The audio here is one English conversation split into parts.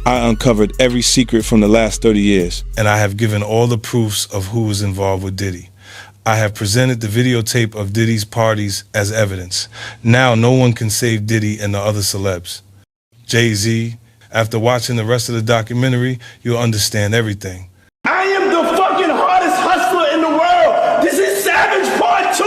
I uncovered every secret from the last 30 years. And I have given all the proofs of who was involved with Diddy. I have presented the videotape of Diddy's parties as evidence. Now no one can save Diddy and the other celebs. Jay-Z, after watching the rest of the documentary, you'll understand everything. I am the fucking hardest hustler in the world. This is Savage Part 2.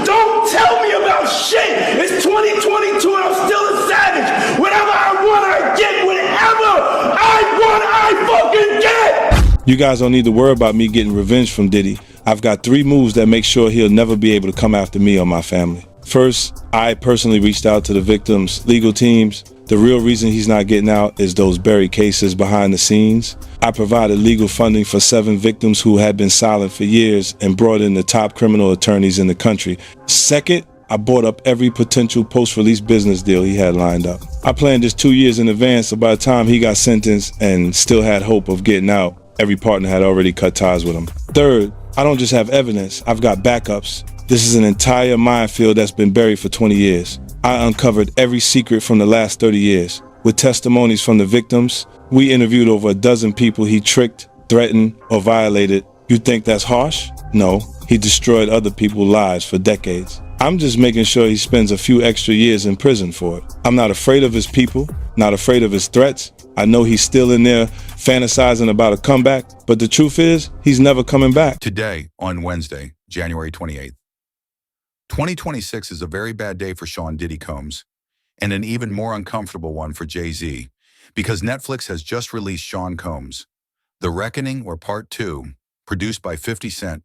Don't tell me about shit. It's 2022 and I'm still a savage. Whatever I want, I get. Whatever I want, I fucking get. You guys don't need to worry about me getting revenge from Diddy. I've got 3 moves that make sure he'll never be able to come after me or my family. First, I personally reached out to the victims' legal teams. The real reason he's not getting out is those buried cases behind the scenes. I provided legal funding for 7 victims who had been silent for years and brought in the top criminal attorneys in the country. Second, I bought up every potential post-release business deal he had lined up. I planned this 2 years in advance, so by the time he got sentenced and still had hope of getting out, every partner had already cut ties with him. Third, I don't just have evidence, I've got backups. This is an entire minefield that's been buried for 20 years. I uncovered every secret from the last 30 years. With testimonies from the victims, we interviewed over a dozen people he tricked, threatened, or violated. You think that's harsh? No, he destroyed other people's lives for decades. I'm just making sure he spends a few extra years in prison for it. I'm not afraid of his people, not afraid of his threats. I know he's still in there fantasizing about a comeback, but the truth is, he's never coming back. Today, on Wednesday, January 28th, 2026 is a very bad day for Sean Diddy Combs, and an even more uncomfortable one for Jay-Z, because Netflix has just released Sean Combs, The Reckoning or Part 2, produced by 50 Cent.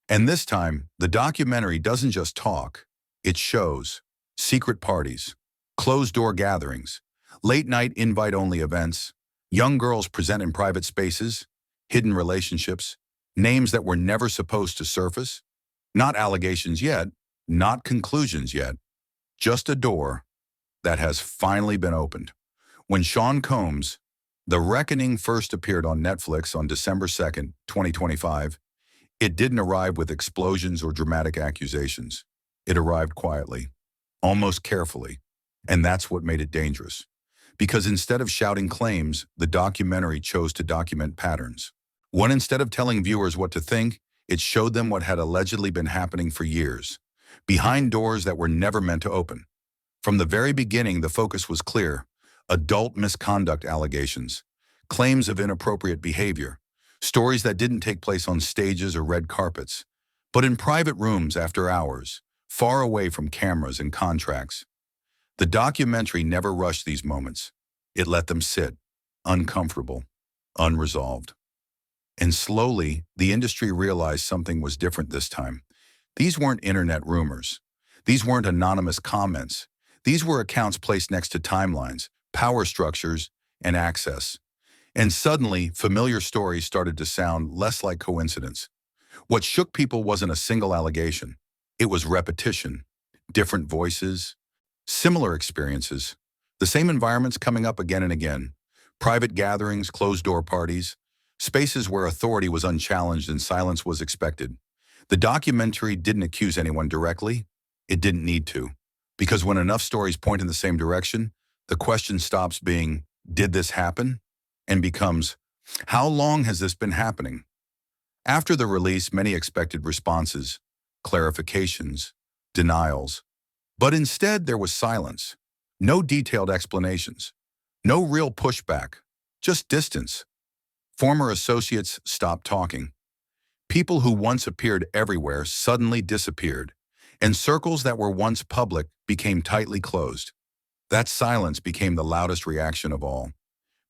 And this time, the documentary doesn't just talk, it shows secret parties, closed-door gatherings, late-night invite-only events, young girls present in private spaces, hidden relationships, names that were never supposed to surface. Not allegations yet, not conclusions yet, just a door that has finally been opened. When Sean Combs, The Reckoning first appeared on Netflix on December 2nd, 2025, it didn't arrive with explosions or dramatic accusations. It arrived quietly, almost carefully, and that's what made it dangerous. Because instead of shouting claims, the documentary chose to document patterns. One, instead of telling viewers what to think, it showed them what had allegedly been happening for years, behind doors that were never meant to open. From the very beginning, the focus was clear: adult misconduct allegations, claims of inappropriate behavior, stories that didn't take place on stages or red carpets, but in private rooms after hours, far away from cameras and contracts. The documentary never rushed these moments. It let them sit, uncomfortable, unresolved. And slowly, the industry realized something was different this time. These weren't internet rumors. These weren't anonymous comments. These were accounts placed next to timelines, power structures, and access. And suddenly, familiar stories started to sound less like coincidence. What shook people wasn't a single allegation. It was repetition, different voices, similar experiences, the same environments coming up again and again. Private gatherings, closed-door parties, spaces where authority was unchallenged and silence was expected. The documentary didn't accuse anyone directly. It didn't need to. Because when enough stories point in the same direction, the question stops being, did this happen? And becomes, how long has this been happening? After the release, many expected responses, clarifications, denials. But instead, there was silence. No detailed explanations. No real pushback. Just distance. Former associates stopped talking. People who once appeared everywhere suddenly disappeared, and circles that were once public became tightly closed. That silence became the loudest reaction of all.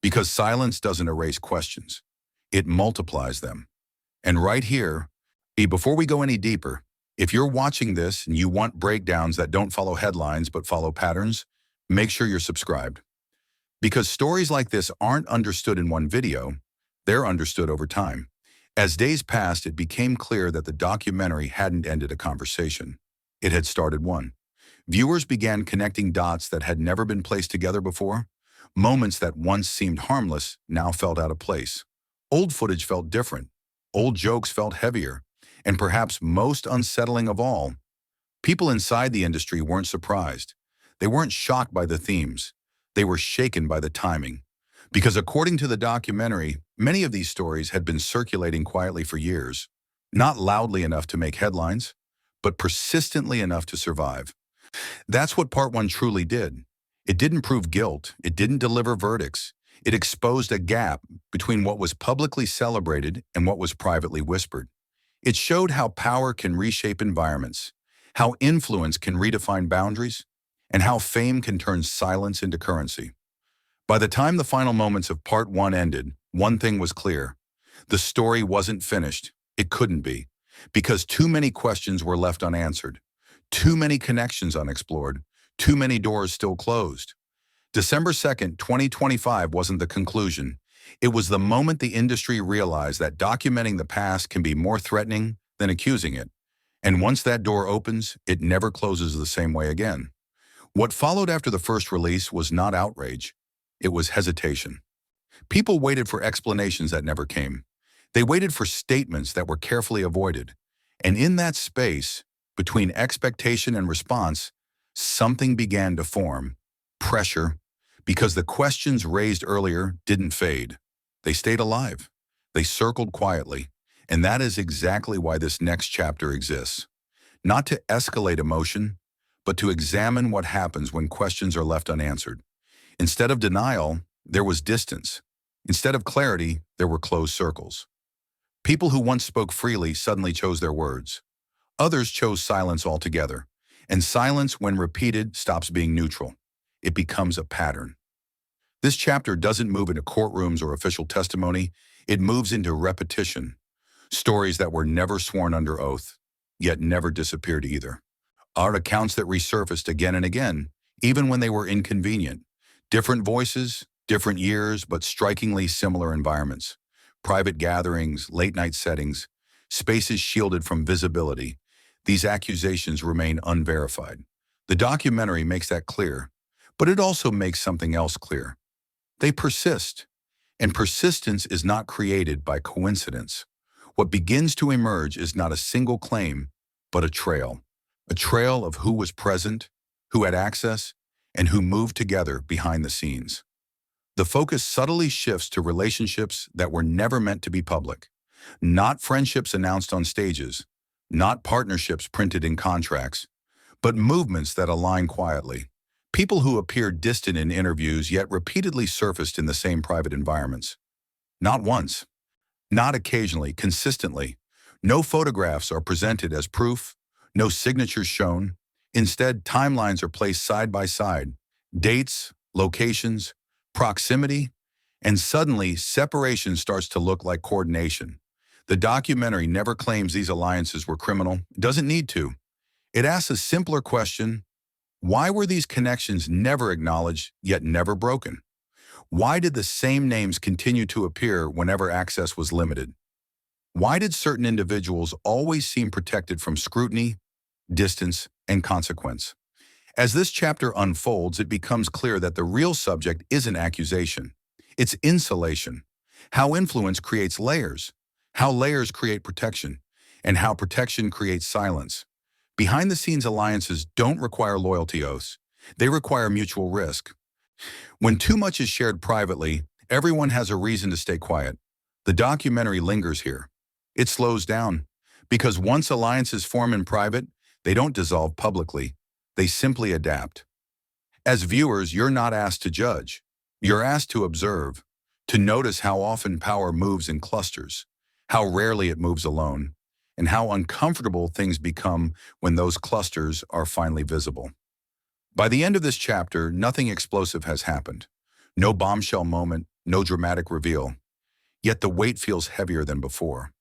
Because silence doesn't erase questions. It multiplies them. And right here, before we go any deeper, if you're watching this and you want breakdowns that don't follow headlines but follow patterns, make sure you're subscribed. Because stories like this aren't understood in one video, they're understood over time. As days passed, it became clear that the documentary hadn't ended a conversation. It had started one. Viewers began connecting dots that had never been placed together before. Moments that once seemed harmless now felt out of place. Old footage felt different. Old jokes felt heavier. And perhaps most unsettling of all, people inside the industry weren't surprised. They weren't shocked by the themes. They were shaken by the timing. Because according to the documentary, many of these stories had been circulating quietly for years, not loudly enough to make headlines, but persistently enough to survive. That's what part one truly did. It didn't prove guilt, it didn't deliver verdicts. It exposed a gap between what was publicly celebrated and what was privately whispered. It showed how power can reshape environments, how influence can redefine boundaries, and how fame can turn silence into currency. By the time the final moments of part one ended, one thing was clear. The story wasn't finished. It couldn't be, because too many questions were left unanswered, too many connections unexplored, too many doors still closed. December 2nd, 2025 wasn't the conclusion. It was the moment the industry realized that documenting the past can be more threatening than accusing it. And once that door opens, it never closes the same way again. What followed after the first release was not outrage. It was hesitation. People waited for explanations that never came. They waited for statements that were carefully avoided. And in that space, between expectation and response, something began to form. Pressure, because the questions raised earlier didn't fade. They stayed alive. They circled quietly. And that is exactly why this next chapter exists. Not to escalate emotion, but to examine what happens when questions are left unanswered. Instead of denial, there was distance. Instead of clarity, there were closed circles. People who once spoke freely suddenly chose their words. Others chose silence altogether. And silence, when repeated, stops being neutral. It becomes a pattern. This chapter doesn't move into courtrooms or official testimony. It moves into repetition. Stories that were never sworn under oath, yet never disappeared either. Art accounts that resurfaced again and again, even when they were inconvenient. Different voices, different years, but strikingly similar environments. Private gatherings, late-night settings, spaces shielded from visibility. These accusations remain unverified. The documentary makes that clear, but it also makes something else clear. They persist, and persistence is not created by coincidence. What begins to emerge is not a single claim, but a trail of who was present, who had access, and who moved together behind the scenes. The focus subtly shifts to relationships that were never meant to be public, not friendships announced on stages, not partnerships printed in contracts, but movements that align quietly. People who appeared distant in interviews yet repeatedly surfaced in the same private environments. Not once, not occasionally, consistently. No photographs are presented as proof, no signatures shown. Instead, timelines are placed side by side, dates, locations, proximity, and suddenly separation starts to look like coordination. The documentary never claims these alliances were criminal. It doesn't need to. It asks a simpler question: why were these connections never acknowledged yet never broken? Why did the same names continue to appear whenever access was limited? Why did certain individuals always seem protected from scrutiny, distance, and consequence? As this chapter unfolds, it becomes clear that the real subject isn't accusation. It's insulation. How influence creates layers, how layers create protection, and how protection creates silence. Behind-the-scenes alliances don't require loyalty oaths. They require mutual risk. When too much is shared privately, everyone has a reason to stay quiet. The documentary lingers here. It slows down, because once alliances form in private, they don't dissolve publicly. They simply adapt. As viewers, you're not asked to judge. You're asked to observe, to notice how often power moves in clusters, how rarely it moves alone, and how uncomfortable things become when those clusters are finally visible. By the end of this chapter, nothing explosive has happened. No bombshell moment, no dramatic reveal. Yet the weight feels heavier than before,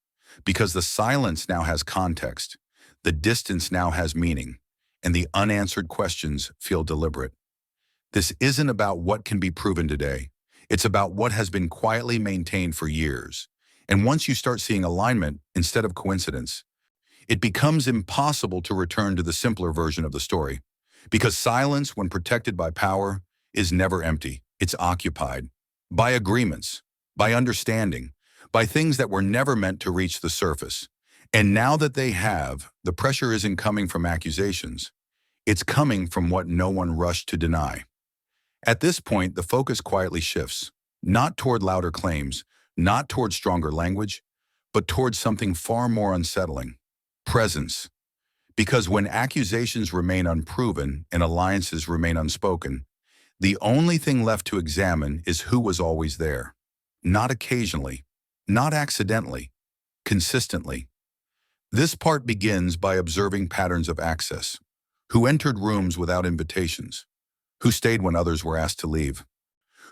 because the silence now has context, the distance now has meaning, and the unanswered questions feel deliberate. This isn't about what can be proven today. It's about what has been quietly maintained for years. And once you start seeing alignment instead of coincidence, it becomes impossible to return to the simpler version of the story. Because silence, when protected by power, is never empty. It's occupied by agreements, by understanding, by things that were never meant to reach the surface. And now that they have, the pressure isn't coming from accusations. It's coming from what no one rushed to deny. At this point, the focus quietly shifts, not toward louder claims, not toward stronger language, but toward something far more unsettling: presence. Because when accusations remain unproven and alliances remain unspoken, the only thing left to examine is who was always there. Not occasionally, not accidentally, consistently. This part begins by observing patterns of access. Who entered rooms without invitations? Who stayed when others were asked to leave?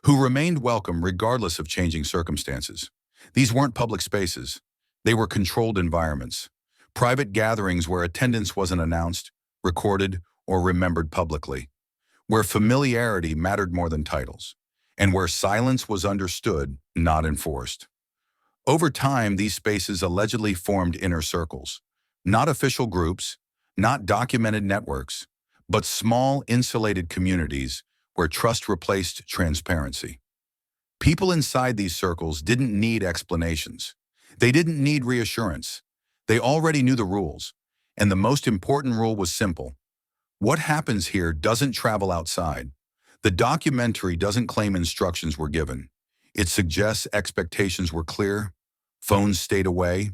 Who remained welcome regardless of changing circumstances? These weren't public spaces. They were controlled environments. Private gatherings where attendance wasn't announced, recorded, or remembered publicly. Where familiarity mattered more than titles. And where silence was understood, not enforced. Over time, these spaces allegedly formed inner circles. Not official groups, not documented networks, but small, insulated communities where trust replaced transparency. People inside these circles didn't need explanations. They didn't need reassurance. They already knew the rules, and the most important rule was simple. What happens here doesn't travel outside. The documentary doesn't claim instructions were given. It suggests expectations were clear, phones stayed away,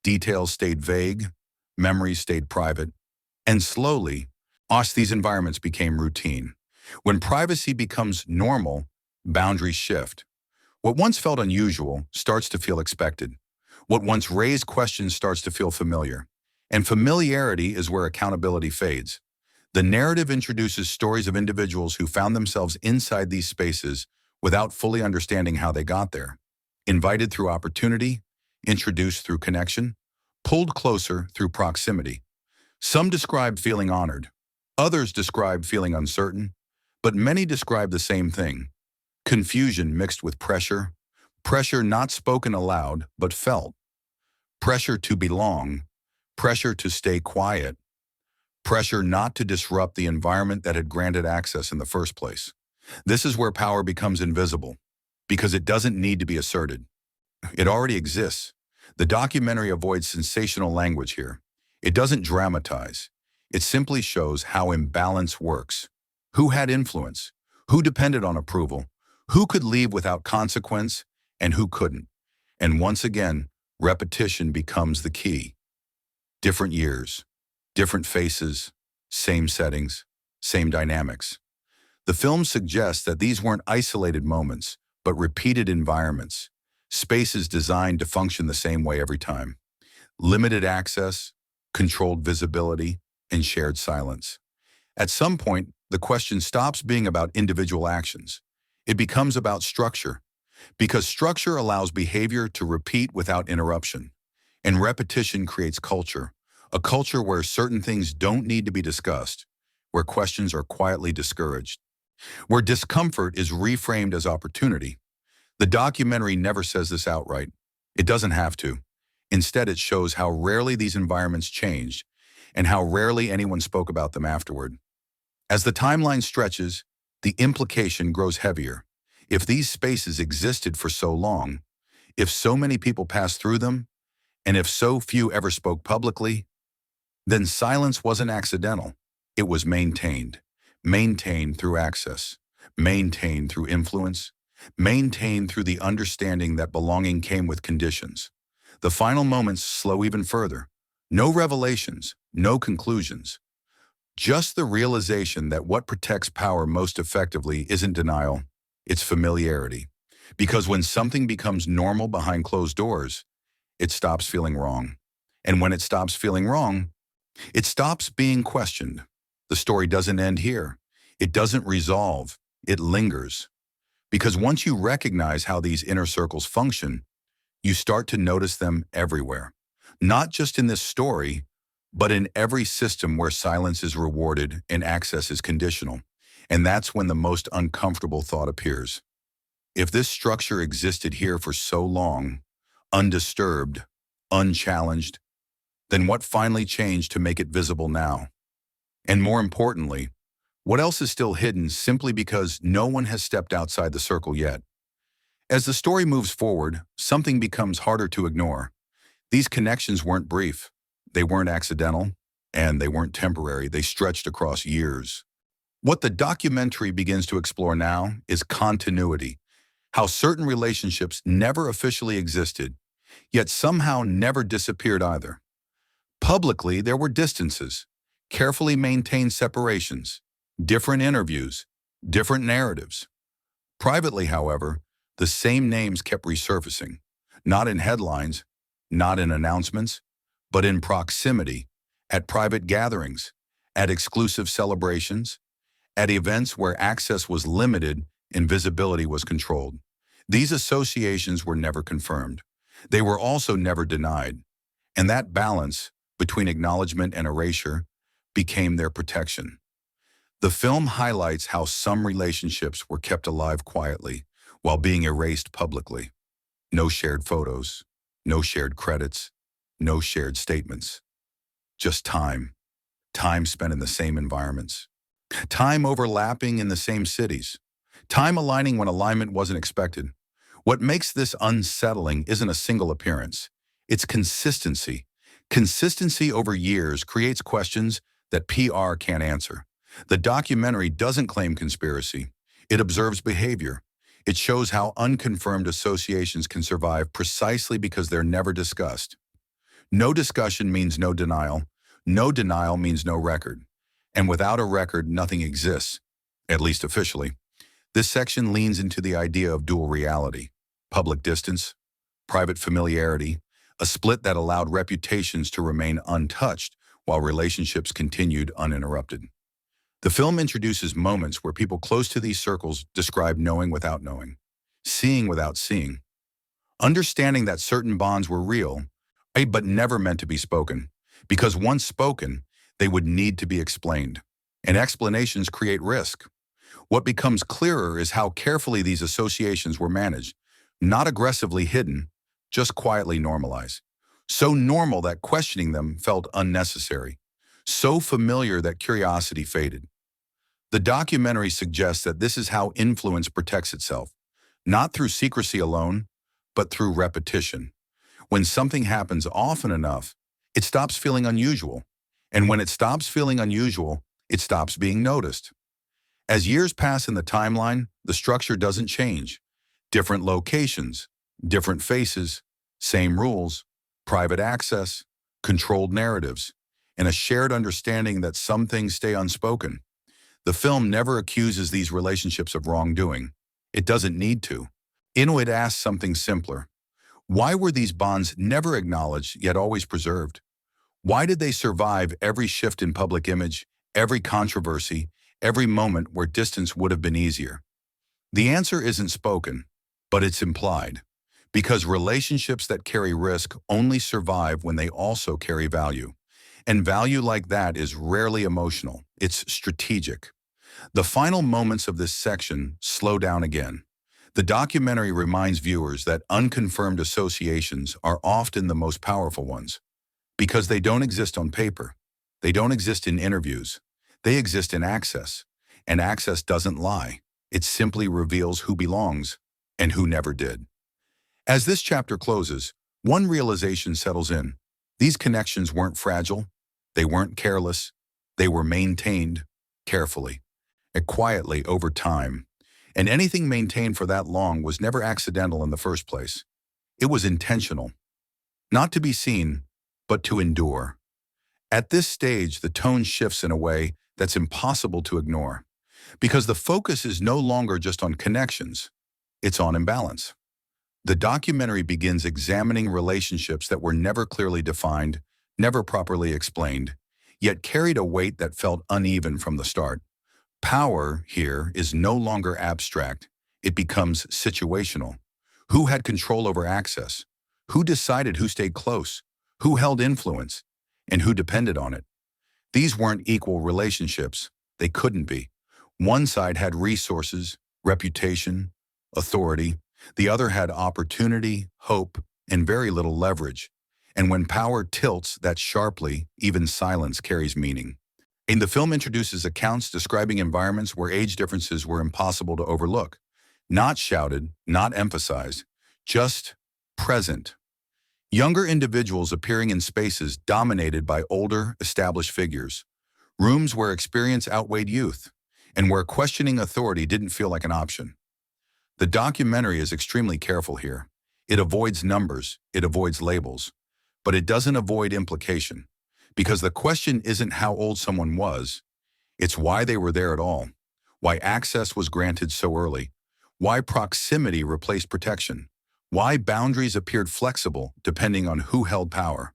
details stayed vague, memories stayed private, and slowly, these environments became routine. When privacy becomes normal, boundaries shift. What once felt unusual starts to feel expected. What once raised questions starts to feel familiar. And familiarity is where accountability fades. The narrative introduces stories of individuals who found themselves inside these spaces without fully understanding how they got there. Invited through opportunity, introduced through connection, pulled closer through proximity. Some describe feeling honored. Others describe feeling uncertain. But many describe the same thing: confusion mixed with pressure. Pressure not spoken aloud, but felt. Pressure to belong. Pressure to stay quiet. Pressure not to disrupt the environment that had granted access in the first place. This is where power becomes invisible, because it doesn't need to be asserted. It already exists. The documentary avoids sensational language here. It doesn't dramatize. It simply shows how imbalance works. Who had influence? Who depended on approval? Who could leave without consequence? And who couldn't? And once again, repetition becomes the key. Different years, different faces, same settings, same dynamics. The film suggests that these weren't isolated moments, but repeated environments, spaces designed to function the same way every time. Limited access, controlled visibility, and shared silence. At some point, the question stops being about individual actions. It becomes about structure, because structure allows behavior to repeat without interruption. And repetition creates culture, a culture where certain things don't need to be discussed, where questions are quietly discouraged, where discomfort is reframed as opportunity. The documentary never says this outright. It doesn't have to. Instead, it shows how rarely these environments changed and how rarely anyone spoke about them afterward. As the timeline stretches, the implication grows heavier. If these spaces existed for so long, if so many people passed through them, and if so few ever spoke publicly, then silence wasn't accidental. It was maintained. Maintained through access. Maintained through influence. Maintained through the understanding that belonging came with conditions. The final moments slow even further. No revelations, no conclusions. Just the realization that what protects power most effectively isn't denial, it's familiarity. Because when something becomes normal behind closed doors, it stops feeling wrong. And when it stops feeling wrong, it stops being questioned. The story doesn't end here. It doesn't resolve. It lingers. Because once you recognize how these inner circles function, you start to notice them everywhere. Not just in this story, but in every system where silence is rewarded and access is conditional. And that's when the most uncomfortable thought appears. If this structure existed here for so long, undisturbed, unchallenged, then what finally changed to make it visible now? And more importantly, what else is still hidden simply because no one has stepped outside the circle yet? As the story moves forward, something becomes harder to ignore. These connections weren't brief, they weren't accidental, and they weren't temporary. They stretched across years. What the documentary begins to explore now is continuity. how certain relationships never officially existed, yet somehow never disappeared either. Publicly, there were distances, carefully maintained separations, different interviews, different narratives. Privately, however, the same names kept resurfacing, not in headlines, not in announcements, but in proximity, at private gatherings, at exclusive celebrations, at events where access was limited and visibility was controlled. These associations were never confirmed. They were also never denied, and that balance between acknowledgement and erasure became their protection. The film highlights how some relationships were kept alive quietly while being erased publicly. No shared photos, no shared credits, no shared statements. Just time. Time spent in the same environments. Time overlapping in the same cities. Time aligning when alignment wasn't expected. What makes this unsettling isn't a single appearance. It's consistency. Consistency over years creates questions that PR can't answer. The documentary doesn't claim conspiracy. It observes behavior. It shows how unconfirmed associations can survive precisely because they're never discussed. No discussion means no denial. No denial means no record. And without a record, nothing exists, at least officially. This section leans into the idea of dual reality, public distance, private familiarity, a split that allowed reputations to remain untouched while relationships continued uninterrupted. The film introduces moments where people close to these circles describe knowing without knowing, seeing without seeing, understanding that certain bonds were real, but never meant to be spoken, because once spoken, they would need to be explained, and explanations create risk. What becomes clearer is how carefully these associations were managed, not aggressively hidden, just quietly normalized. So normal that questioning them felt unnecessary, so familiar that curiosity faded. The documentary suggests that this is how influence protects itself, not through secrecy alone, but through repetition. When something happens often enough, it stops feeling unusual. And when it stops feeling unusual, it stops being noticed. As years pass in the timeline, the structure doesn't change. Different locations, different faces, same rules, private access, controlled narratives, and a shared understanding that some things stay unspoken. The film never accuses these relationships of wrongdoing. It doesn't need to. It asks something simpler. Why were these bonds never acknowledged yet always preserved? Why did they survive every shift in public image, every controversy, every moment where distance would have been easier? The answer isn't spoken, but it's implied. Because relationships that carry risk only survive when they also carry value. And value like that is rarely emotional, it's strategic. The final moments of this section slow down again. The documentary reminds viewers that unconfirmed associations are often the most powerful ones, because they don't exist on paper. They don't exist in interviews. They exist in access. And access doesn't lie. It simply reveals who belongs and who never did. As this chapter closes, one realization settles in. These connections weren't fragile. They weren't careless. They were maintained carefully and quietly over time. And anything maintained for that long was never accidental in the first place. It was intentional. Not to be seen, but to endure. At this stage, the tone shifts in a way that's impossible to ignore, because the focus is no longer just on connections, it's on imbalance. The documentary begins examining relationships that were never clearly defined, never properly explained, yet carried a weight that felt uneven from the start. Power here is no longer abstract, it becomes situational. Who had control over access? Who decided who stayed close? Who held influence? And who depended on it? These weren't equal relationships. They couldn't be. One side had resources, reputation, authority. The other had opportunity, hope, and very little leverage. And when power tilts that sharply, even silence carries meaning. And the film introduces accounts describing environments where age differences were impossible to overlook. Not shouted, not emphasized, just present. Younger individuals appearing in spaces dominated by older, established figures. Rooms where experience outweighed youth, and where questioning authority didn't feel like an option. The documentary is extremely careful here. It avoids numbers, it avoids labels, but it doesn't avoid implication. Because the question isn't how old someone was, it's why they were there at all, why access was granted so early, why proximity replaced protection, why boundaries appeared flexible depending on who held power.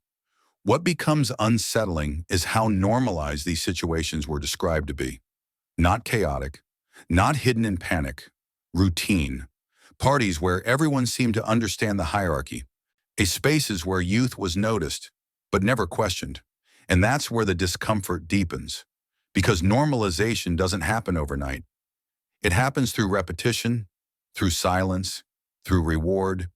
What becomes unsettling is how normalized these situations were described to be. Not chaotic, not hidden in panic, routine. Parties where everyone seemed to understand the hierarchy. Spaces where youth was noticed, but never questioned. And that's where the discomfort deepens. Because normalization doesn't happen overnight. It happens through repetition, through silence, through reward,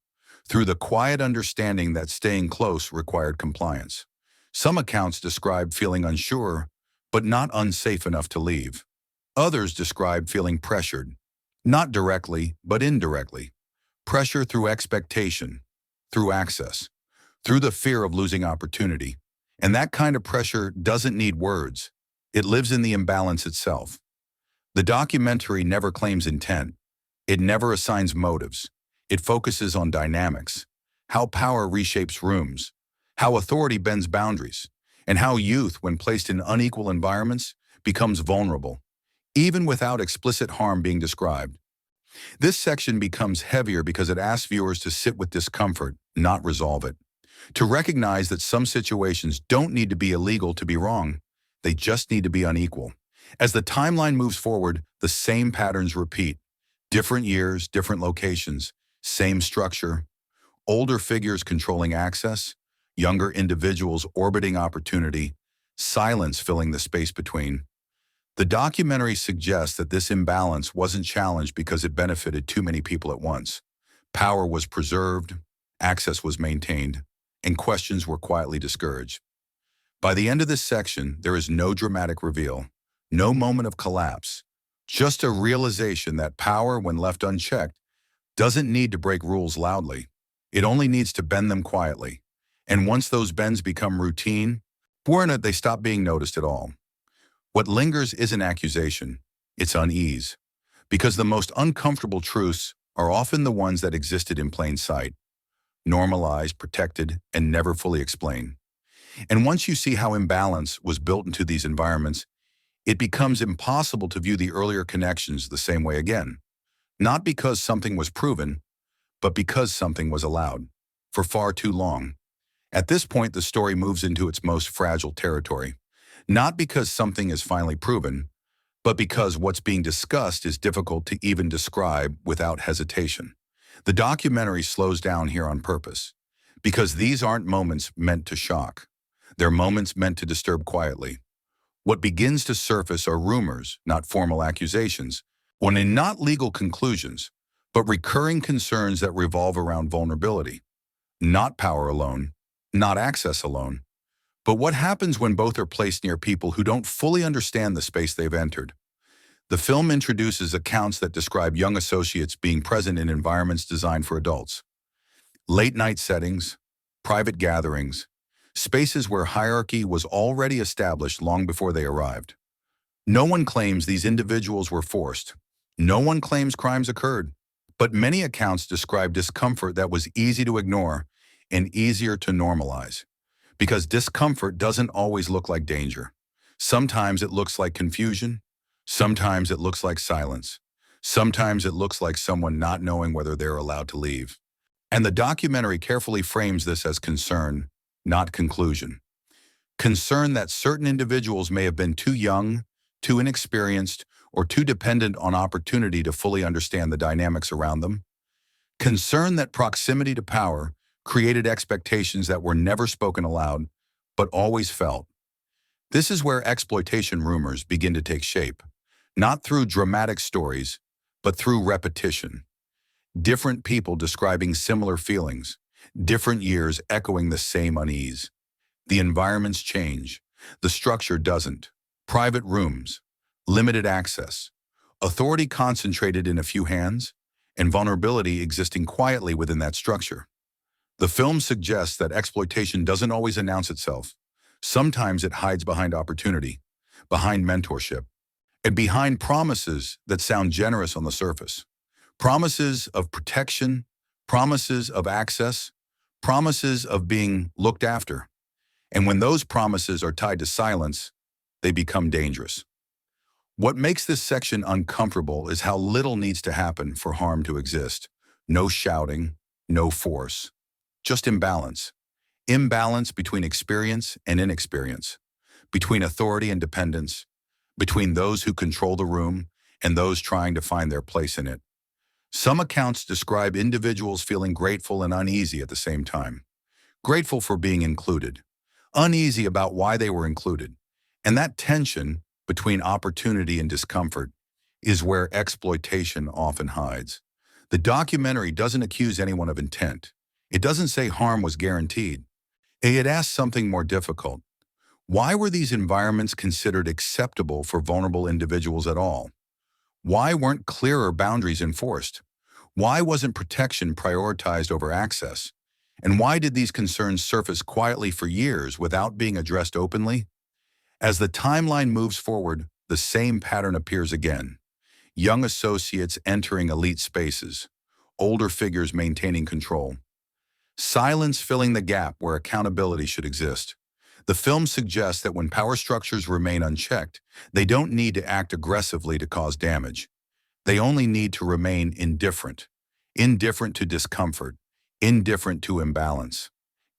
through the quiet understanding that staying close required compliance. Some accounts describe feeling unsure, but not unsafe enough to leave. Others describe feeling pressured, not directly, but indirectly. Pressure through expectation, through access, through the fear of losing opportunity. And that kind of pressure doesn't need words. It lives in the imbalance itself. The documentary never claims intent. It never assigns motives. It focuses on dynamics, how power reshapes rooms, how authority bends boundaries, and how youth, when placed in unequal environments, becomes vulnerable, even without explicit harm being described. This section becomes heavier because it asks viewers to sit with discomfort, not resolve it. To recognize that some situations don't need to be illegal to be wrong. They just need to be unequal. As the timeline moves forward, the same patterns repeat. Different years, different locations, same structure. Older figures controlling access, younger individuals orbiting opportunity, silence filling the space between. The documentary suggests that this imbalance wasn't challenged because it benefited too many people at once. Power was preserved, access was maintained, and questions were quietly discouraged. By the end of this section, there is no dramatic reveal, no moment of collapse, just a realization that power, when left unchecked, doesn't need to break rules loudly. It only needs to bend them quietly. And once those bends become routine, they stop being noticed at all. What lingers isn't accusation, it's unease. Because the most uncomfortable truths are often the ones that existed in plain sight, normalized, protected, and never fully explained. And once you see how imbalance was built into these environments, it becomes impossible to view the earlier connections the same way again. Not because something was proven, but because something was allowed, for far too long. At this point, the story moves into its most fragile territory. Not because something is finally proven, but because what's being discussed is difficult to even describe without hesitation. The documentary slows down here on purpose, because these aren't moments meant to shock. They're moments meant to disturb quietly. What begins to surface are rumors, not formal accusations, not legal conclusions, but recurring concerns that revolve around vulnerability. Not power alone, not access alone, but what happens when both are placed near people who don't fully understand the space they've entered. The film introduces accounts that describe young associates being present in environments designed for adults. Late-night settings, private gatherings, spaces where hierarchy was already established long before they arrived. No one claims these individuals were forced. No one claims crimes occurred. But many accounts describe discomfort that was easy to ignore and easier to normalize. Because discomfort doesn't always look like danger. Sometimes it looks like confusion. Sometimes it looks like silence. Sometimes it looks like someone not knowing whether they're allowed to leave. And the documentary carefully frames this as concern, not conclusion. Concern that certain individuals may have been too young, too inexperienced, or too dependent on opportunity to fully understand the dynamics around them. Concern that proximity to power created expectations that were never spoken aloud, but always felt. This is where exploitation rumors begin to take shape, not through dramatic stories, but through repetition. Different people describing similar feelings, different years echoing the same unease. The environments change, the structure doesn't. Private rooms, limited access, authority concentrated in a few hands, and vulnerability existing quietly within that structure. The film suggests that exploitation doesn't always announce itself. Sometimes it hides behind opportunity, behind mentorship, and behind promises that sound generous on the surface. Promises of protection, promises of access, promises of being looked after. And when those promises are tied to silence, they become dangerous. What makes this section uncomfortable is how little needs to happen for harm to exist. No shouting, no force, just imbalance. Imbalance between experience and inexperience, between authority and dependence, between those who control the room and those trying to find their place in it. Some accounts describe individuals feeling grateful and uneasy at the same time. Grateful for being included, uneasy about why they were included. And that tension between opportunity and discomfort is where exploitation often hides. The documentary doesn't accuse anyone of intent. It doesn't say harm was guaranteed. It asks something more difficult. Why were these environments considered acceptable for vulnerable individuals at all? Why weren't clearer boundaries enforced? Why wasn't protection prioritized over access? And why did these concerns surface quietly for years without being addressed openly? As the timeline moves forward, the same pattern appears again. Young associates entering elite spaces, older figures maintaining control. Silence filling the gap where accountability should exist. The film suggests that when power structures remain unchecked, they don't need to act aggressively to cause damage. They only need to remain indifferent. Indifferent to discomfort, indifferent to imbalance,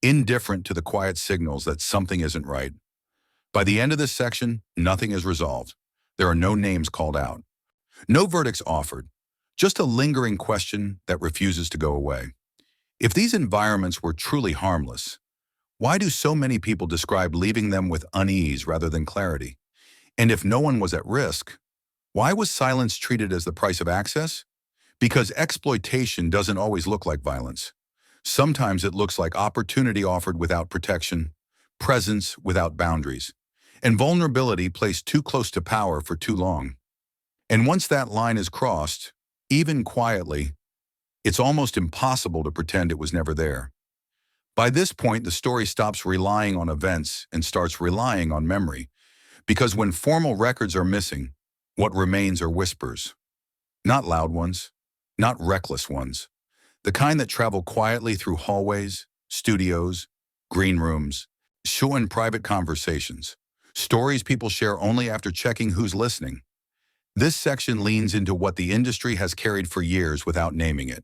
indifferent to the quiet signals that something isn't right. By the end of this section, nothing is resolved. There are no names called out. No verdicts offered. Just a lingering question that refuses to go away. If these environments were truly harmless, why do so many people describe leaving them with unease rather than clarity? And if no one was at risk, why was silence treated as the price of access? Because exploitation doesn't always look like violence. Sometimes it looks like opportunity offered without protection, presence without boundaries, and vulnerability placed too close to power for too long. And once that line is crossed, even quietly, it's almost impossible to pretend it was never there. By this point, the story stops relying on events and starts relying on memory. Because when formal records are missing, what remains are whispers. Not loud ones, not reckless ones. The kind that travel quietly through hallways, studios, green rooms, showing private conversations. Stories people share only after checking who's listening. This section leans into what the industry has carried for years without naming it.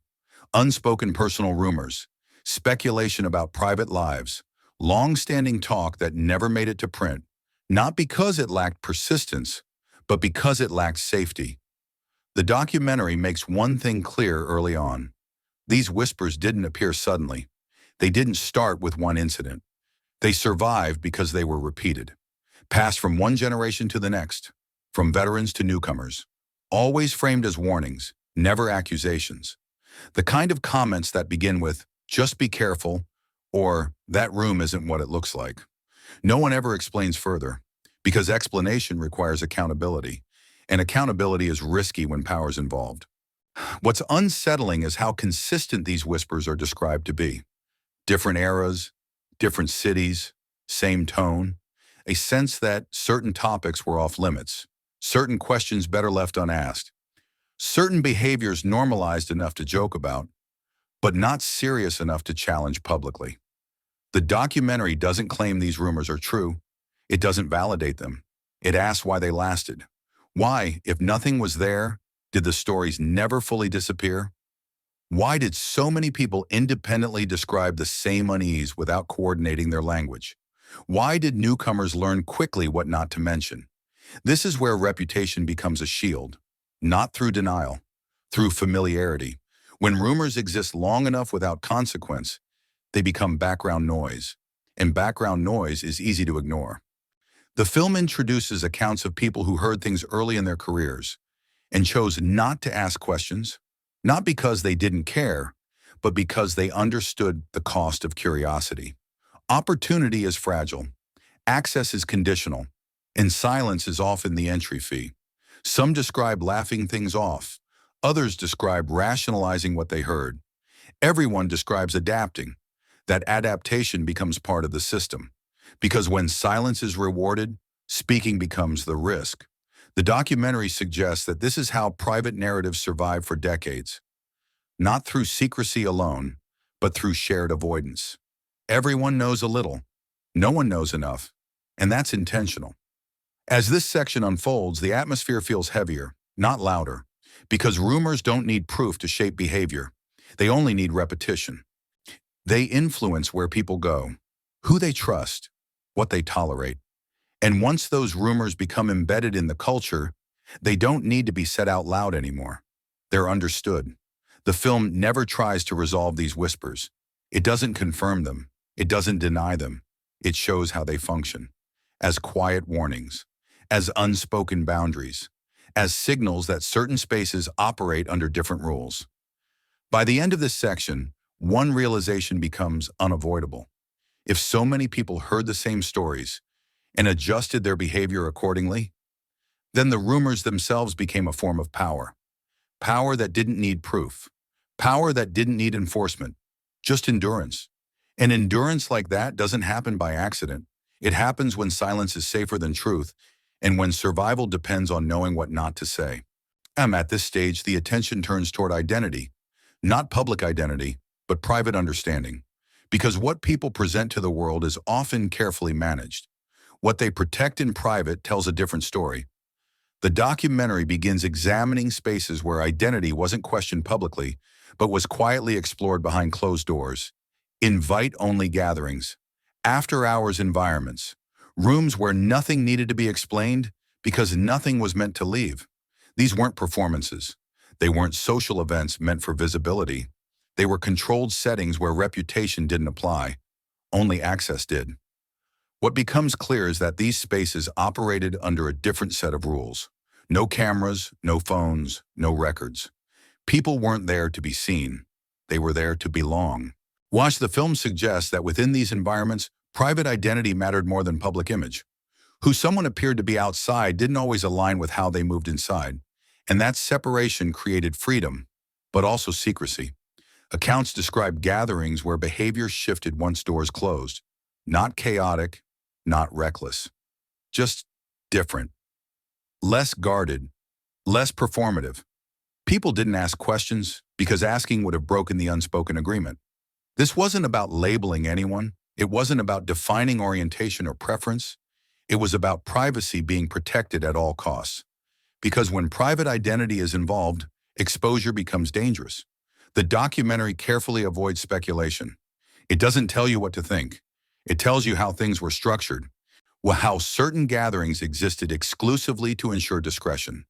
Unspoken personal rumors, speculation about private lives, long-standing talk that never made it to print, not because it lacked persistence, but because it lacked safety. The documentary makes one thing clear early on. These whispers didn't appear suddenly. They didn't start with one incident. They survived because they were repeated, passed from one generation to the next, from veterans to newcomers, always framed as warnings, never accusations. The kind of comments that begin with, "Just be careful," or "That room isn't what it looks like." No one ever explains further, because explanation requires accountability, and accountability is risky when power is involved. What's unsettling is how consistent these whispers are described to be. Different eras, different cities, same tone, a sense that certain topics were off limits, certain questions better left unasked, certain behaviors normalized enough to joke about, but not serious enough to challenge publicly. The documentary doesn't claim these rumors are true. It doesn't validate them. It asks why they lasted. Why, if nothing was there, did the stories never fully disappear? Why did so many people independently describe the same unease without coordinating their language? Why did newcomers learn quickly what not to mention? This is where reputation becomes a shield, not through denial, through familiarity. When rumors exist long enough without consequence, they become background noise, and background noise is easy to ignore. The film introduces accounts of people who heard things early in their careers and chose not to ask questions, not because they didn't care, but because they understood the cost of curiosity. Opportunity is fragile, access is conditional, and silence is often the entry fee. Some describe laughing things off, others describe rationalizing what they heard. Everyone describes adapting. That adaptation becomes part of the system. Because when silence is rewarded, speaking becomes the risk. The documentary suggests that this is how private narratives survive for decades, not through secrecy alone, but through shared avoidance. Everyone knows a little, no one knows enough, and that's intentional. As this section unfolds, the atmosphere feels heavier, not louder, because rumors don't need proof to shape behavior. They only need repetition. They influence where people go, who they trust, what they tolerate. And once those rumors become embedded in the culture, they don't need to be said out loud anymore. They're understood. The film never tries to resolve these whispers. It doesn't confirm them. It doesn't deny them. It shows how they function, as quiet warnings, as unspoken boundaries, as signals that certain spaces operate under different rules. By the end of this section, one realization becomes unavoidable. If so many people heard the same stories and adjusted their behavior accordingly, then the rumors themselves became a form of power. Power that didn't need proof. Power that didn't need enforcement. Just endurance. And endurance like that doesn't happen by accident. It happens when silence is safer than truth and when survival depends on knowing what not to say. At this stage, the attention turns toward identity. Not public identity, but private understanding. Because what people present to the world is often carefully managed. What they protect in private tells a different story. The documentary begins examining spaces where identity wasn't questioned publicly, but was quietly explored behind closed doors. Invite-only gatherings, after-hours environments, rooms where nothing needed to be explained because nothing was meant to leave. These weren't performances. They weren't social events meant for visibility. They were controlled settings where reputation didn't apply, only access did. What becomes clear is that these spaces operated under a different set of rules. No cameras, no phones, no records. People weren't there to be seen. They were there to belong. Watch the film suggests that within these environments, private identity mattered more than public image. Who someone appeared to be outside didn't always align with how they moved inside. And that separation created freedom, but also secrecy. Accounts describe gatherings where behavior shifted once doors closed. Not chaotic, not reckless. Just different. Less guarded, less performative. People didn't ask questions because asking would have broken the unspoken agreement. This wasn't about labeling anyone. It wasn't about defining orientation or preference. It was about privacy being protected at all costs. Because when private identity is involved, exposure becomes dangerous. The documentary carefully avoids speculation. It doesn't tell you what to think. It tells you how things were structured, how certain gatherings existed exclusively to ensure discretion,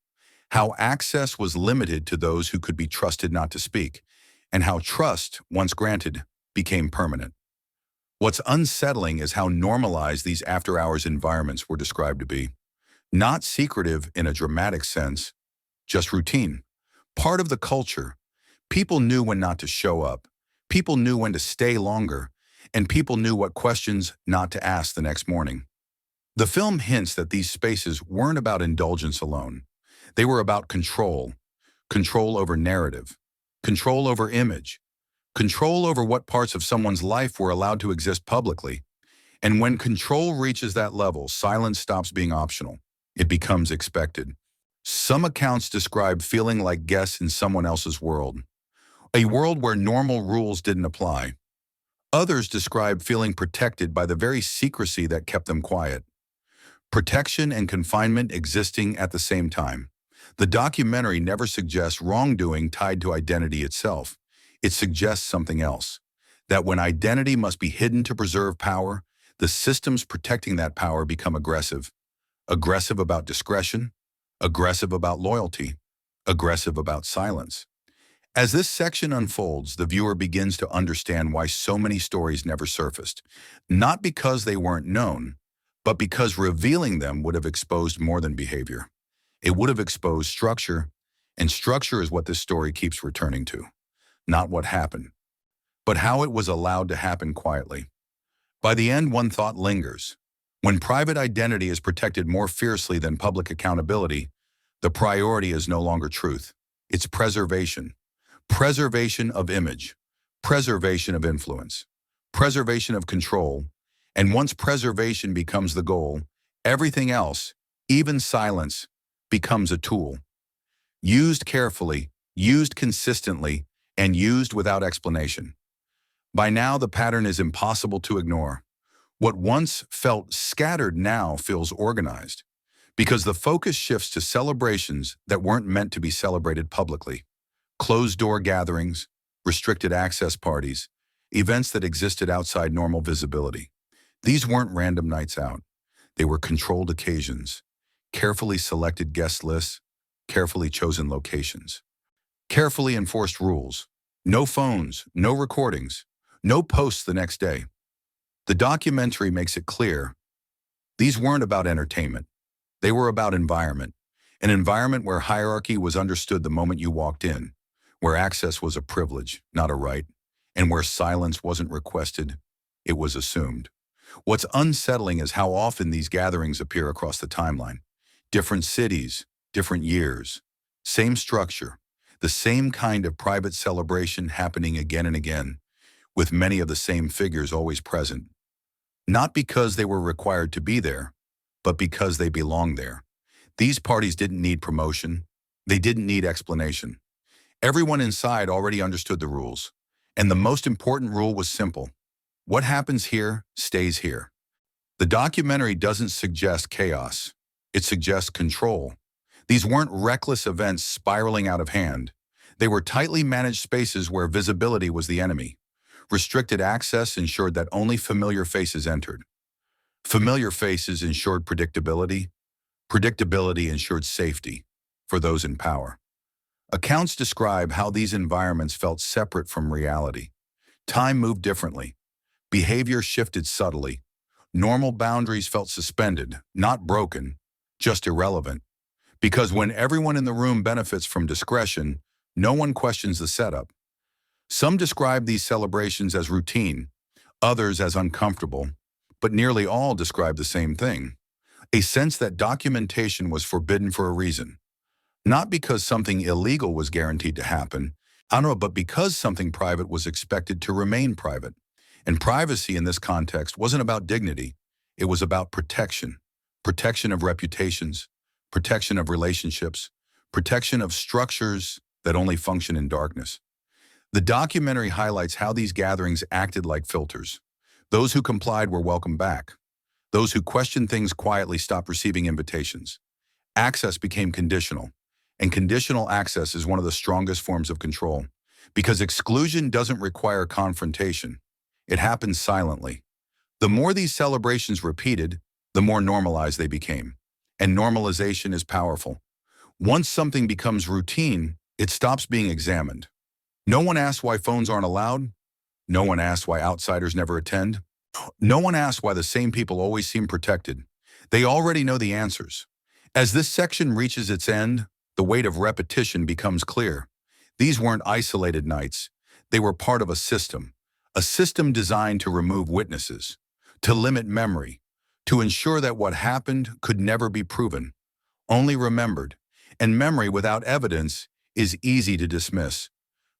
how access was limited to those who could be trusted not to speak, and how trust, once granted, became permanent. What's unsettling is how normalized these after-hours environments were described to be. Not secretive in a dramatic sense, just routine. Part of the culture. People knew when not to show up. People knew when to stay longer. And people knew what questions not to ask the next morning. The film hints that these spaces weren't about indulgence alone. They were about control. Control over narrative. Control over image. Control over what parts of someone's life were allowed to exist publicly. And when control reaches that level, silence stops being optional. It becomes expected. Some accounts describe feeling like guests in someone else's world, a world where normal rules didn't apply. Others describe feeling protected by the very secrecy that kept them quiet. Protection and confinement existing at the same time. The documentary never suggests wrongdoing tied to identity itself. It suggests something else, that when identity must be hidden to preserve power, the systems protecting that power become aggressive. Aggressive about discretion, aggressive about loyalty, aggressive about silence. As this section unfolds, the viewer begins to understand why so many stories never surfaced. Not because they weren't known, but because revealing them would have exposed more than behavior. It would have exposed structure, and structure is what this story keeps returning to. Not what happened, but how it was allowed to happen quietly. By the end, one thought lingers. When private identity is protected more fiercely than public accountability, the priority is no longer truth. It's preservation. Preservation of image, preservation of influence, preservation of control, and once preservation becomes the goal, everything else, even silence, becomes a tool. Used carefully, used consistently, and used without explanation. By now, the pattern is impossible to ignore. What once felt scattered now feels organized, because the focus shifts to celebrations that weren't meant to be celebrated publicly. Closed-door gatherings, restricted access parties, events that existed outside normal visibility. These weren't random nights out. They were controlled occasions, carefully selected guest lists, carefully chosen locations, carefully enforced rules. No phones, no recordings, no posts the next day. The documentary makes it clear these weren't about entertainment. They were about environment. An environment where hierarchy was understood the moment you walked in, where access was a privilege, not a right, and where silence wasn't requested, it was assumed. What's unsettling is how often these gatherings appear across the timeline. Different cities, different years, same structure, the same kind of private celebration happening again and again, with many of the same figures always present. Not because they were required to be there, but because they belonged there. These parties didn't need promotion. They didn't need explanation. Everyone inside already understood the rules. And the most important rule was simple. What happens here stays here. The documentary doesn't suggest chaos. It suggests control. These weren't reckless events spiraling out of hand. They were tightly managed spaces where visibility was the enemy. Restricted access ensured that only familiar faces entered. Familiar faces ensured predictability. Predictability ensured safety for those in power. Accounts describe how these environments felt separate from reality. Time moved differently. Behavior shifted subtly. Normal boundaries felt suspended, not broken, just irrelevant. Because when everyone in the room benefits from discretion, no one questions the setup. Some describe these celebrations as routine, others as uncomfortable, but nearly all describe the same thing. A sense that documentation was forbidden for a reason. Not because something illegal was guaranteed to happen, but because something private was expected to remain private. And privacy in this context wasn't about dignity. It was about protection. Protection of reputations, protection of relationships, protection of structures that only function in darkness. The documentary highlights how these gatherings acted like filters. Those who complied were welcomed back. Those who questioned things quietly stopped receiving invitations. Access became conditional, and conditional access is one of the strongest forms of control, because exclusion doesn't require confrontation. It happens silently. The more these celebrations repeated, the more normalized they became. And normalization is powerful. Once something becomes routine, it stops being examined. No one asks why phones aren't allowed. No one asks why outsiders never attend. No one asks why the same people always seem protected. They already know the answers. As this section reaches its end, the weight of repetition becomes clear. These weren't isolated nights. They were part of a system designed to remove witnesses, to limit memory, to ensure that what happened could never be proven, only remembered. And memory without evidence is easy to dismiss.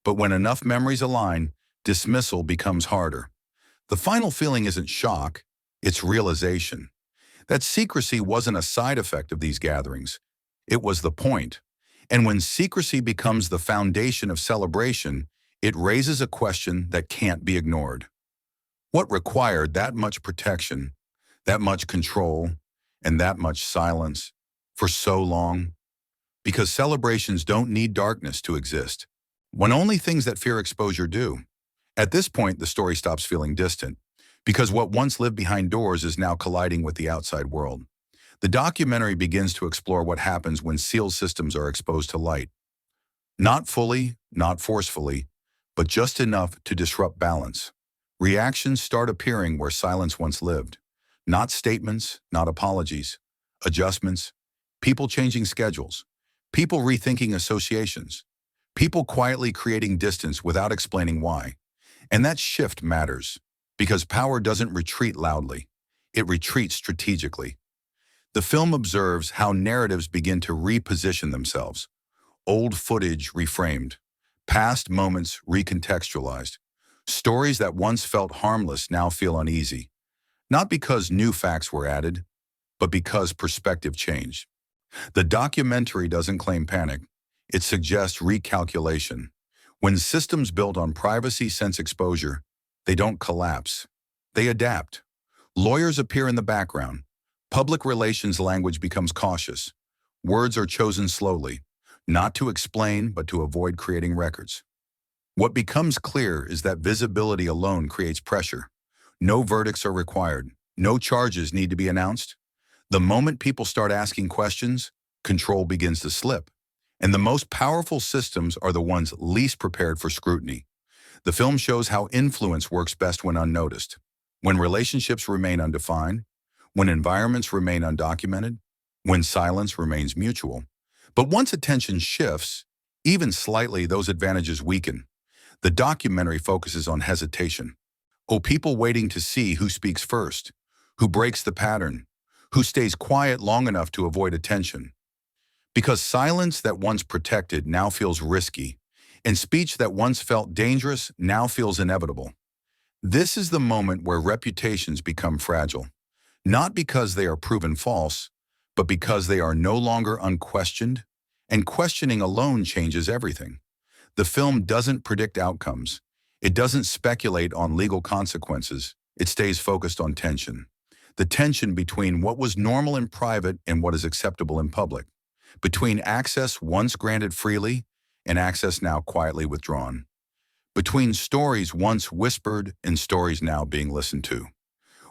But when enough memories align, dismissal becomes harder. The final feeling isn't shock, it's realization. That secrecy wasn't a side effect of these gatherings. It was the point. And when secrecy becomes the foundation of celebration, it raises a question that can't be ignored. What required that much protection, that much control, and that much silence for so long? Because celebrations don't need darkness to exist, when only things that fear exposure do. At this point, the story stops feeling distant, because what once lived behind doors is now colliding with the outside world. The documentary begins to explore what happens when sealed systems are exposed to light. Not fully, not forcefully, but just enough to disrupt balance. Reactions start appearing where silence once lived. Not statements, not apologies. Adjustments. People changing schedules. People rethinking associations. People quietly creating distance without explaining why. And that shift matters, because power doesn't retreat loudly. It retreats strategically. The film observes how narratives begin to reposition themselves. Old footage reframed. Past moments recontextualized. Stories that once felt harmless now feel uneasy. Not because new facts were added, but because perspective changed. The documentary doesn't claim panic. It suggests recalculation. When systems built on privacy sense exposure, they don't collapse. They adapt. Lawyers appear in the background. Public relations language becomes cautious. Words are chosen slowly, not to explain, but to avoid creating records. What becomes clear is that visibility alone creates pressure. No verdicts are required. No charges need to be announced. The moment people start asking questions, control begins to slip. And the most powerful systems are the ones least prepared for scrutiny. The film shows how influence works best when unnoticed, when relationships remain undefined, when environments remain undocumented, when silence remains mutual. But once attention shifts, even slightly, those advantages weaken. The documentary focuses on hesitation. People waiting to see who speaks first, who breaks the pattern, who stays quiet long enough to avoid attention. Because silence that once protected now feels risky, and speech that once felt dangerous now feels inevitable. This is the moment where reputations become fragile, not because they are proven false, but because they are no longer unquestioned, and questioning alone changes everything. The film doesn't predict outcomes. It doesn't speculate on legal consequences. It stays focused on tension. The tension between what was normal in private and what is acceptable in public. Between access once granted freely and access now quietly withdrawn. Between stories once whispered and stories now being listened to.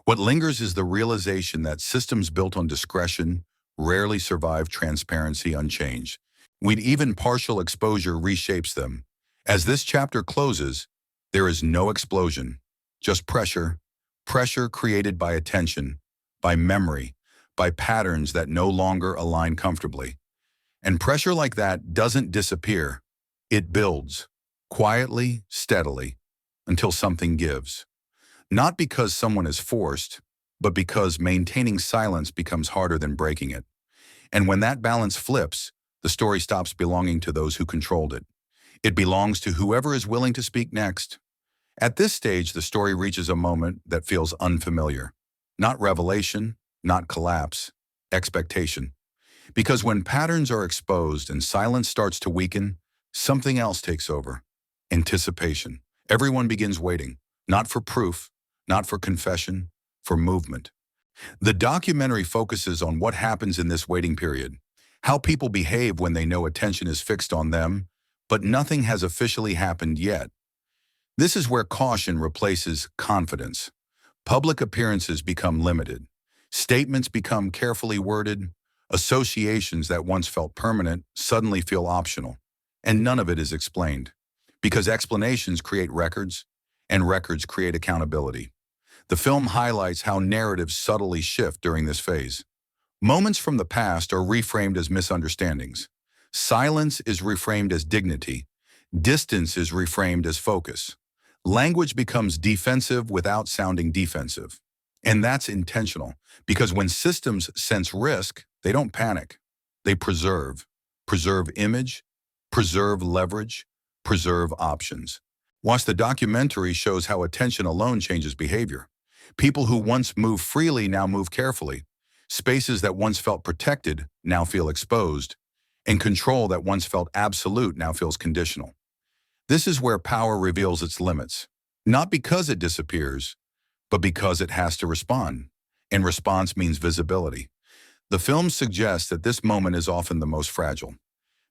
What lingers is the realization that systems built on discretion rarely survive transparency unchanged. Even partial exposure reshapes them. As this chapter closes, there is no explosion, just pressure. Pressure created by attention, by memory, by patterns that no longer align comfortably. And pressure like that doesn't disappear. It builds, quietly, steadily, until something gives. Not because someone is forced, but because maintaining silence becomes harder than breaking it. And when that balance flips, the story stops belonging to those who controlled it. It belongs to whoever is willing to speak next. At this stage, the story reaches a moment that feels unfamiliar. Not revelation, not collapse, expectation. Because when patterns are exposed and silence starts to weaken, something else takes over. Anticipation. Everyone begins waiting, not for proof, not for confession, for movement. The documentary focuses on what happens in this waiting period, how people behave when they know attention is fixed on them, but nothing has officially happened yet. This is where caution replaces confidence. Public appearances become limited. Statements become carefully worded. Associations that once felt permanent suddenly feel optional, and none of it is explained, because explanations create records, and records create accountability. The film highlights how narratives subtly shift during this phase. Moments from the past are reframed as misunderstandings. Silence is reframed as dignity. Distance is reframed as focus. Language becomes defensive without sounding defensive. And that's intentional, because when systems sense risk, they don't panic. They preserve. Preserve image, preserve leverage, preserve options. Watch the documentary shows how attention alone changes behavior. People who once moved freely now move carefully. Spaces that once felt protected now feel exposed. And control that once felt absolute now feels conditional. This is where power reveals its limits. Not because it disappears, but because it has to respond. And response means visibility. The film suggests that this moment is often the most fragile,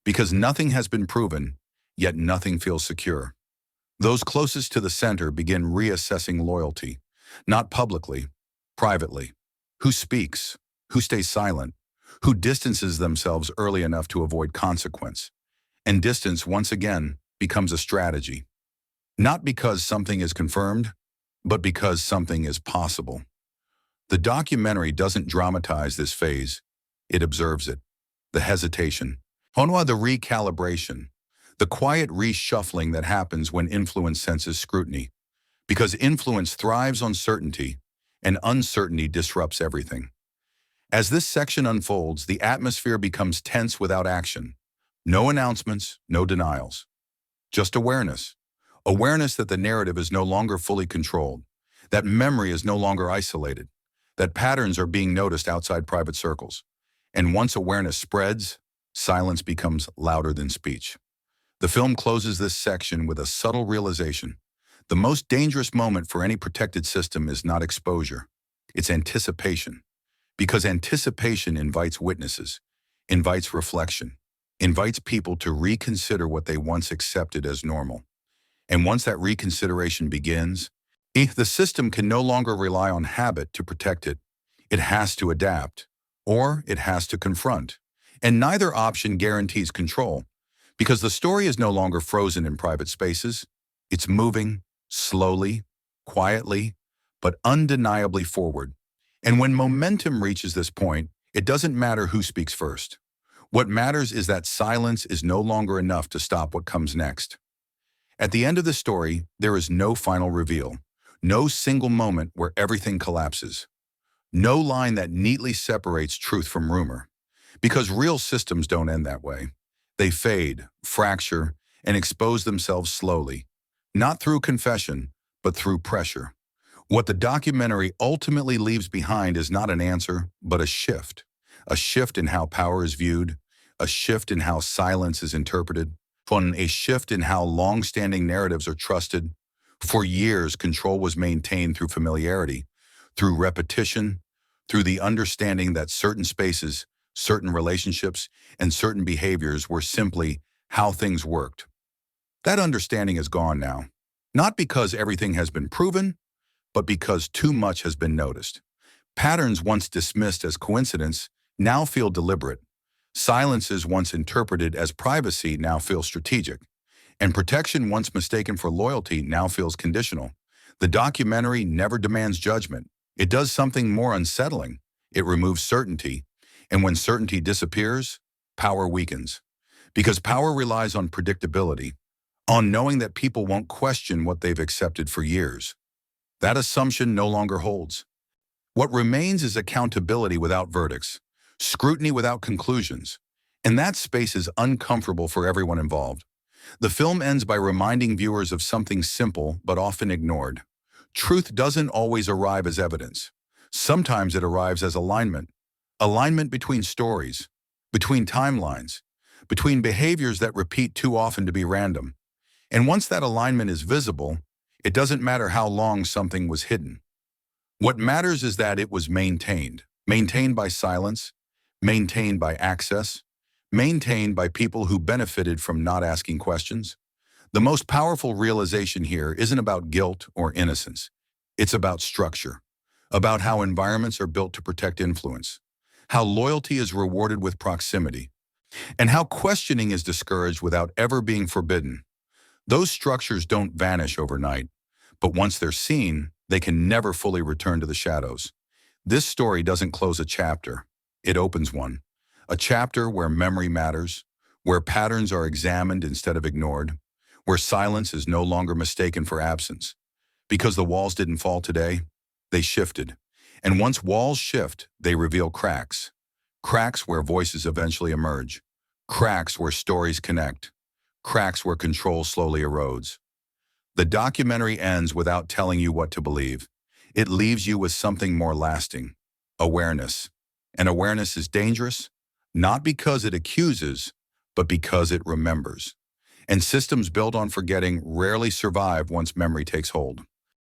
because nothing has been proven, yet nothing feels secure. Those closest to the center begin reassessing loyalty, not publicly, privately. Who speaks? Who stays silent? Who distances themselves early enough to avoid consequence? And distance, once again, becomes a strategy. Not because something is confirmed, but because something is possible. The documentary doesn't dramatize this phase, it observes it. The hesitation. Honwa, the recalibration. The quiet reshuffling that happens when influence senses scrutiny. Because influence thrives on certainty, and uncertainty disrupts everything. As this section unfolds, the atmosphere becomes tense without action. No announcements, no denials. Just awareness. Awareness that the narrative is no longer fully controlled, that memory is no longer isolated, that patterns are being noticed outside private circles. And once awareness spreads, silence becomes louder than speech. The film closes this section with a subtle realization. The most dangerous moment for any protected system is not exposure, it's anticipation. Because anticipation invites witnesses, invites reflection, invites people to reconsider what they once accepted as normal. And once that reconsideration begins, the system can no longer rely on habit to protect it. It has to adapt, or it has to confront. And neither option guarantees control, because the story is no longer frozen in private spaces. It's moving, slowly, quietly, but undeniably forward. And when momentum reaches this point, it doesn't matter who speaks first. What matters is that silence is no longer enough to stop what comes next. At the end of the story, there is no final reveal, no single moment where everything collapses, no line that neatly separates truth from rumor. Because real systems don't end that way. They fade, fracture, and expose themselves slowly, not through confession, but through pressure. What the documentary ultimately leaves behind is not an answer, but a shift in how power is viewed, a shift in how silence is interpreted, a shift in how long-standing narratives are trusted. For years, control was maintained through familiarity, through repetition, through the understanding that certain spaces, certain relationships, and certain behaviors were simply how things worked. That understanding is gone now, not because everything has been proven, but because too much has been noticed. Patterns once dismissed as coincidence now feel deliberate. Silences once interpreted as privacy now feel strategic. And protection once mistaken for loyalty now feels conditional. The documentary never demands judgment. It does something more unsettling. It removes certainty. And when certainty disappears, power weakens. Because power relies on predictability, on knowing that people won't question what they've accepted for years. That assumption no longer holds. What remains is accountability without verdicts, scrutiny without conclusions, and that space is uncomfortable for everyone involved. The film ends by reminding viewers of something simple but often ignored. Truth doesn't always arrive as evidence. Sometimes it arrives as alignment. Alignment between stories, between timelines, between behaviors that repeat too often to be random. And once that alignment is visible, it doesn't matter how long something was hidden. What matters is that it was maintained by silence, maintained by access, maintained by people who benefited from not asking questions. The most powerful realization here isn't about guilt or innocence. It's about structure, about how environments are built to protect influence, how loyalty is rewarded with proximity, and how questioning is discouraged without ever being forbidden. Those structures don't vanish overnight, but once they're seen, they can never fully return to the shadows. This story doesn't close a chapter, it opens one. A chapter where memory matters, where patterns are examined instead of ignored, where silence is no longer mistaken for absence. Because the walls didn't fall today, they shifted. And once walls shift, they reveal cracks. Cracks where voices eventually emerge. Cracks where stories connect. Cracks where control slowly erodes. The documentary ends without telling you what to believe. It leaves you with something more lasting: awareness. And awareness is dangerous, not because it accuses, but because it remembers. And systems built on forgetting rarely survive once memory takes hold.